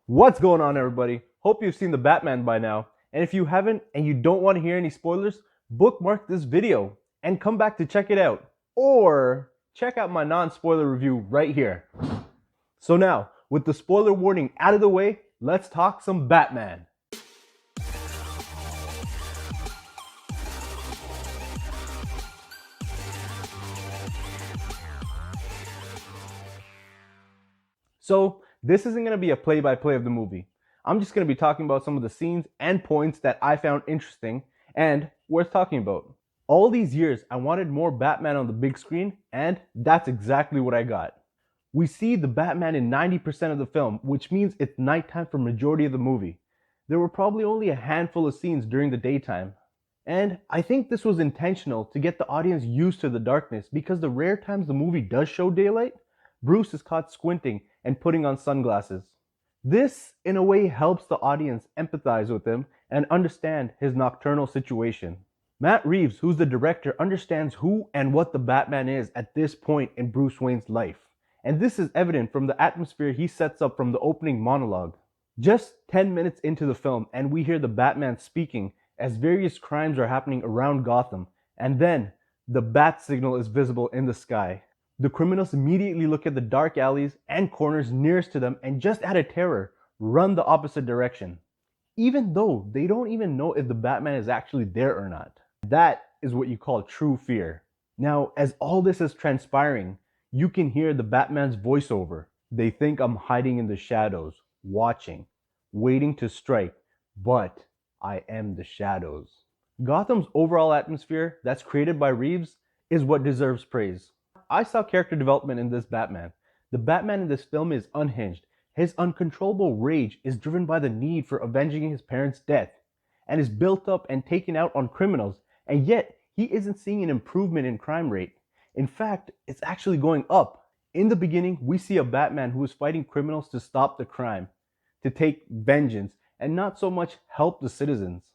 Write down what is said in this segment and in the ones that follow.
What's going on, everybody? Hope you've seen the Batman by now. And if you haven't and you don't want to hear any spoilers, bookmark this video and come back to check it out. Or check out my non-spoiler review right here. So now, with the spoiler warning out of the way, let's talk some Batman. So, this isn't going to be a play-by-play of the movie. I'm just going to be talking about some of the scenes and points that I found interesting and worth talking about. All these years, I wanted more Batman on the big screen, and that's exactly what I got. We see the Batman in 90% of the film, which means it's nighttime for majority of the movie. There were probably only a handful of scenes during the daytime. And I think this was intentional to get the audience used to the darkness, because the rare times the movie does show daylight, Bruce is caught squinting and putting on sunglasses. This, in a way, helps the audience empathize with him and understand his nocturnal situation. Matt Reeves, who's the director, understands who and what the Batman is at this point in Bruce Wayne's life. And this is evident from the atmosphere he sets up from the opening monologue. Just 10 minutes into the film, and we hear the Batman speaking as various crimes are happening around Gotham, and then the bat signal is visible in the sky. The criminals immediately look at the dark alleys and corners nearest to them and, just out of terror, run the opposite direction, even though they don't even know if the Batman is actually there or not. That is what you call true fear. Now, as all this is transpiring, you can hear the Batman's voiceover. They think I'm hiding in the shadows, watching, waiting to strike, but I am the shadows. Gotham's overall atmosphere that's created by Reeves is what deserves praise. I saw character development in this Batman. The Batman in this film is unhinged. His uncontrollable rage is driven by the need for avenging his parents' death, and is built up and taken out on criminals, and yet he isn't seeing an improvement in crime rate. In fact, it's actually going up. In the beginning, we see a Batman who is fighting criminals to stop the crime, to take vengeance, and not so much help the citizens.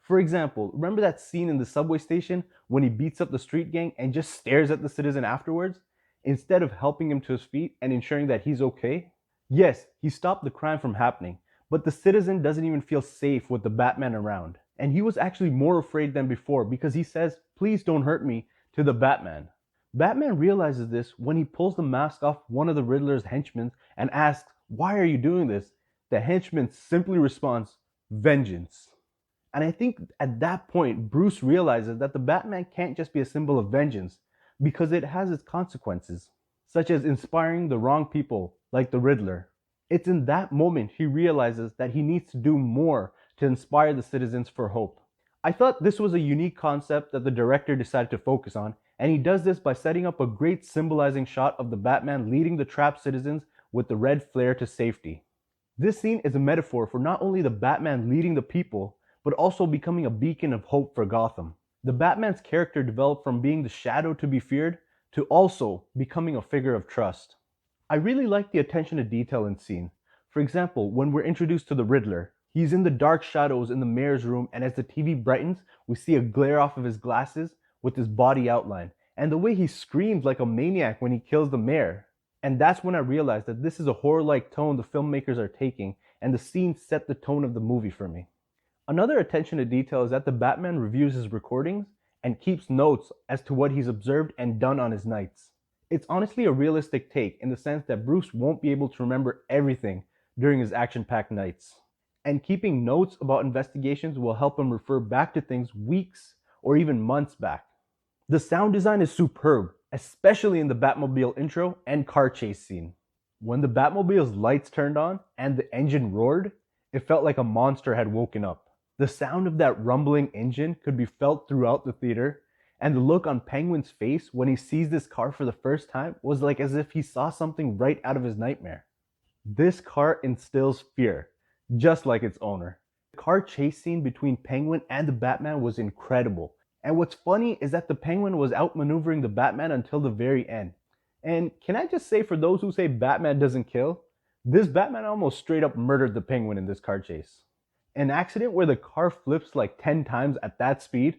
For example, remember that scene in the subway station when he beats up the street gang and just stares at the citizen afterwards, instead of helping him to his feet and ensuring that he's okay? Yes, he stopped the crime from happening, but the citizen doesn't even feel safe with the Batman around. And he was actually more afraid than before, because he says, "Please don't hurt me," to the Batman. Batman realizes this when he pulls the mask off one of the Riddler's henchmen and asks, "Why are you doing this?" The henchman simply responds, "Vengeance." And I think at that point, Bruce realizes that the Batman can't just be a symbol of vengeance, because it has its consequences, such as inspiring the wrong people, like the Riddler. It's in that moment he realizes that he needs to do more to inspire the citizens for hope. I thought this was a unique concept that the director decided to focus on, and he does this by setting up a great symbolizing shot of the Batman leading the trapped citizens with the red flare to safety. This scene is a metaphor for not only the Batman leading the people, but also becoming a beacon of hope for Gotham. The Batman's character developed from being the shadow to be feared to also becoming a figure of trust. I really like the attention to detail in scene. For example, when we're introduced to the Riddler, he's in the dark shadows in the mayor's room, and as the TV brightens, we see a glare off of his glasses with his body outline, and the way he screams like a maniac when he kills the mayor. And that's when I realized that this is a horror-like tone the filmmakers are taking, and the scene set the tone of the movie for me. Another attention to detail is that the Batman reviews his recordings and keeps notes as to what he's observed and done on his nights. It's honestly a realistic take, in the sense that Bruce won't be able to remember everything during his action-packed nights. And keeping notes about investigations will help him refer back to things weeks or even months back. The sound design is superb, especially in the Batmobile intro and car chase scene. When the Batmobile's lights turned on and the engine roared, it felt like a monster had woken up. The sound of that rumbling engine could be felt throughout the theater, and the look on Penguin's face when he sees this car for the first time was like as if he saw something right out of his nightmare. This car instills fear, just like its owner. The car chase scene between Penguin and the Batman was incredible. And what's funny is that the Penguin was outmaneuvering the Batman until the very end. And can I just say, for those who say Batman doesn't kill, this Batman almost straight up murdered the Penguin in this car chase. An accident where the car flips like 10 times at that speed,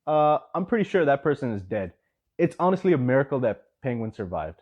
I'm pretty sure that person is dead. It's honestly a miracle that Penguin survived.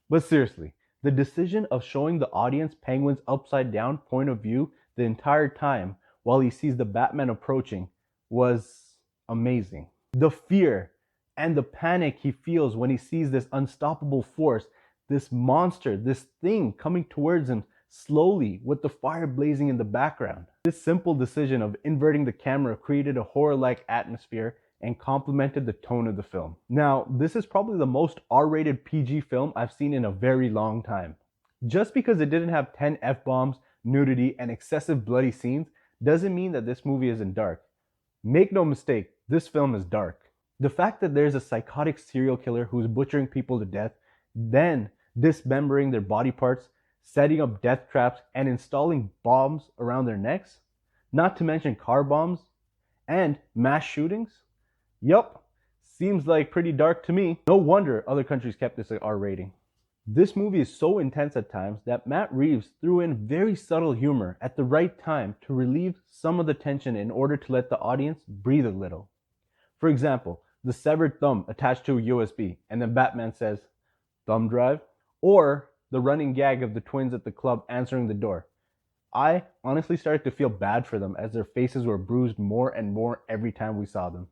But seriously, The decision of showing the audience Penguin's upside down point of view the entire time while he sees the Batman approaching was amazing. The fear and the panic he feels when he sees this unstoppable force, this monster, this thing coming towards him slowly with the fire blazing in the background. This simple decision of inverting the camera created a horror-like atmosphere and complemented the tone of the film. Now, this is probably the most R-rated PG film I've seen in a very long time. Just because it didn't have 10 F-bombs, nudity, and excessive bloody scenes doesn't mean that this movie isn't dark. Make no mistake, this film is dark. The fact that there's a psychotic serial killer who's butchering people to death, then dismembering their body parts, setting up death traps, and installing bombs around their necks, not to mention car bombs, and mass shootings? Yup, seems like pretty dark to me. No wonder other countries kept this R rating. This movie is so intense at times that Matt Reeves threw in very subtle humor at the right time to relieve some of the tension in order to let the audience breathe a little. For example, the severed thumb attached to a USB, and then Batman says, "Thumb drive?" Or the running gag of the twins at the club answering the door. I honestly started to feel bad for them as their faces were bruised more and more every time we saw them.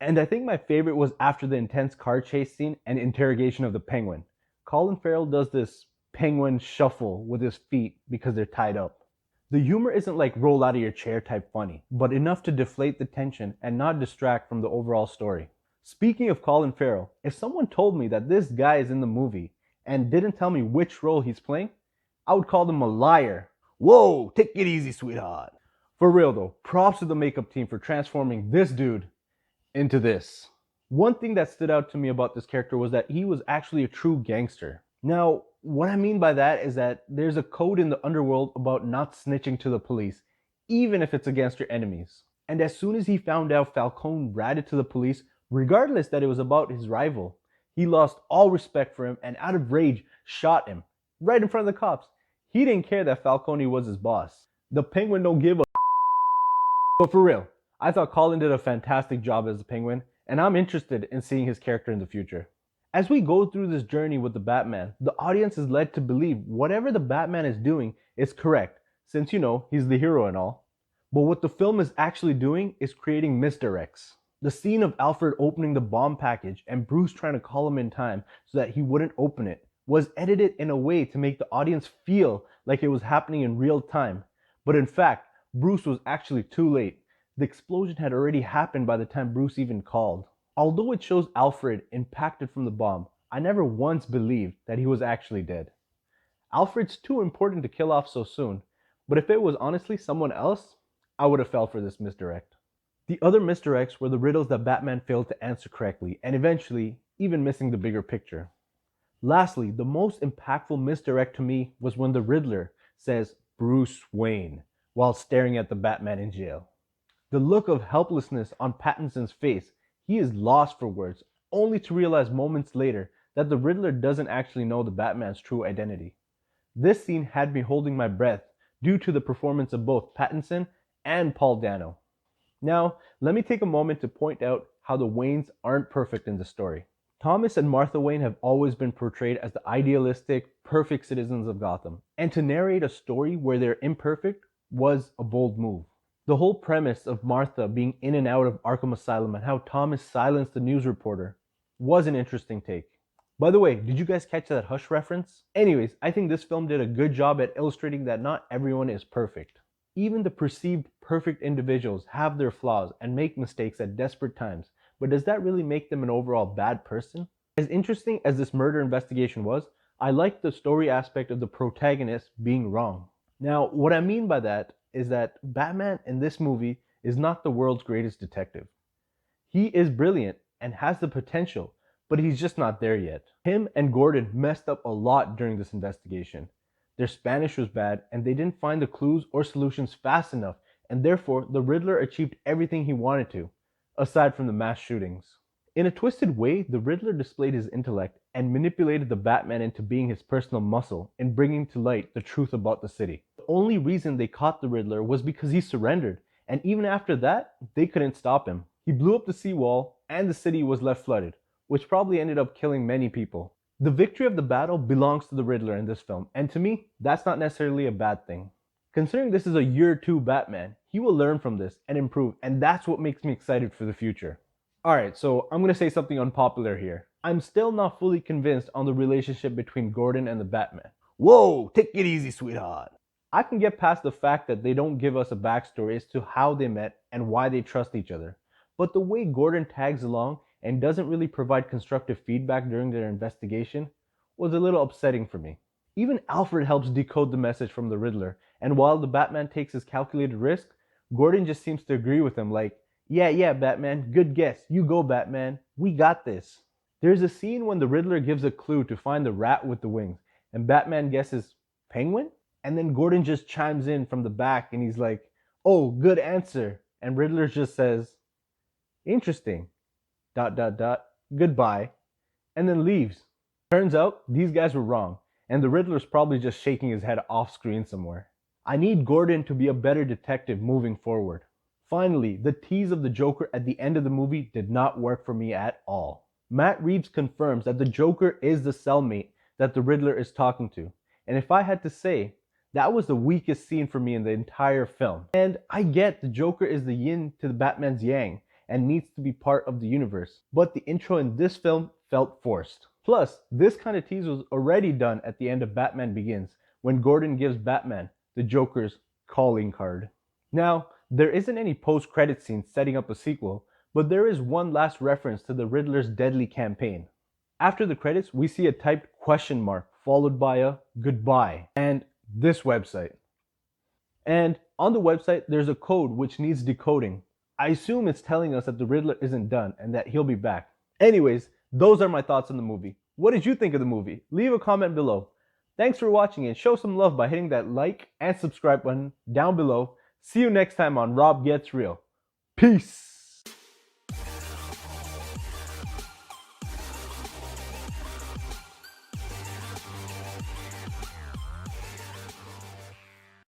And I think my favorite was after the intense car chase scene and interrogation of the Penguin. Colin Farrell does this penguin shuffle with his feet because they're tied up. The humor isn't like roll out of your chair type funny, but enough to deflate the tension and not distract from the overall story. Speaking of Colin Farrell, if someone told me that this guy is in the movie and didn't tell me which role he's playing, I would call them a liar. Whoa, take it easy, sweetheart. For real though, props to the makeup team for transforming this dude into this. One thing that stood out to me about this character was that he was actually a true gangster. Now, what I mean by that is that there's a code in the underworld about not snitching to the police, even if it's against your enemies. And as soon as he found out Falcone ratted to the police, regardless that it was about his rival, he lost all respect for him and out of rage shot him right in front of the cops. He didn't care that Falcone was his boss. The Penguin don't give a But for real, I thought Colin did a fantastic job as the Penguin, and I'm interested in seeing his character in the future. As we go through this journey with the Batman, the audience is led to believe whatever the Batman is doing is correct, since he's the hero and all. But what the film is actually doing is creating misdirects. The scene of Alfred opening the bomb package and Bruce trying to call him in time so that he wouldn't open it was edited in a way to make the audience feel like it was happening in real time. But in fact, Bruce was actually too late. The explosion had already happened by the time Bruce even called. Although it shows Alfred impacted from the bomb, I never once believed that he was actually dead. Alfred's too important to kill off so soon, but if it was honestly someone else, I would have fell for this misdirect. The other misdirects were the riddles that Batman failed to answer correctly, and eventually, even missing the bigger picture. Lastly, the most impactful misdirect to me was when the Riddler says Bruce Wayne while staring at the Batman in jail. The look of helplessness on Pattinson's face, he is lost for words, only to realize moments later that the Riddler doesn't actually know the Batman's true identity. This scene had me holding my breath due to the performance of both Pattinson and Paul Dano. Now, let me take a moment to point out how the Waynes aren't perfect in the story. Thomas and Martha Wayne have always been portrayed as the idealistic, perfect citizens of Gotham, and to narrate a story where they're imperfect was a bold move. The whole premise of Martha being in and out of Arkham Asylum and how Thomas silenced the news reporter was an interesting take. By the way, did you guys catch that Hush reference? Anyways, I think this film did a good job at illustrating that not everyone is perfect. Even the perceived perfect individuals have their flaws and make mistakes at desperate times, but does that really make them an overall bad person? As interesting as this murder investigation was, I liked the story aspect of the protagonist being wrong. Now, what I mean by that is that Batman in this movie is not the world's greatest detective. He is brilliant and has the potential, but he's just not there yet. Him and Gordon messed up a lot during this investigation. Their Spanish was bad and they didn't find the clues or solutions fast enough, and therefore the Riddler achieved everything he wanted to, aside from the mass shootings. In a twisted way, the Riddler displayed his intellect and manipulated the Batman into being his personal muscle in bringing to light the truth about the city. The only reason they caught the Riddler was because he surrendered, and even after that, they couldn't stop him. He blew up the seawall and the city was left flooded, which probably ended up killing many people. The victory of the battle belongs to the Riddler in this film, and to me, that's not necessarily a bad thing. Considering this is a year 2 Batman, he will learn from this and improve, and that's what makes me excited for the future. Alright, so I'm gonna say something unpopular here. I'm still not fully convinced on the relationship between Gordon and the Batman. Whoa, take it easy, sweetheart. I can get past the fact that they don't give us a backstory as to how they met and why they trust each other. But the way Gordon tags along and doesn't really provide constructive feedback during their investigation was a little upsetting for me. Even Alfred helps decode the message from the Riddler, and while the Batman takes his calculated risk, Gordon just seems to agree with him like, yeah, Batman, good guess, you go Batman, we got this. There's a scene when the Riddler gives a clue to find the rat with the wings, and Batman guesses penguin? And then Gordon just chimes in from the back and he's like, oh, good answer. And Riddler just says, interesting, ... goodbye, and then leaves. Turns out these guys were wrong, and the Riddler's probably just shaking his head off screen somewhere. I need Gordon to be a better detective moving forward. Finally, the tease of the Joker at the end of the movie did not work for me at all. Matt Reeves confirms that the Joker is the cellmate that the Riddler is talking to, and if I had to say, that was the weakest scene for me in the entire film. And I get the Joker is the yin to the Batman's yang and needs to be part of the universe, but the intro in this film felt forced. Plus, this kind of tease was already done at the end of Batman Begins, when Gordon gives Batman the Joker's calling card. Now, there isn't any post-credit scene setting up a sequel, but there is one last reference to the Riddler's deadly campaign. After the credits, we see a typed question mark followed by a goodbye and this website. And on the website, there's a code which needs decoding. I assume it's telling us that the Riddler isn't done and that he'll be back. Anyways, those are my thoughts on the movie. What did you think of the movie? Leave a comment below. Thanks for watching and show some love by hitting that like and subscribe button down below. See you next time on Rob Gets Real. Peace!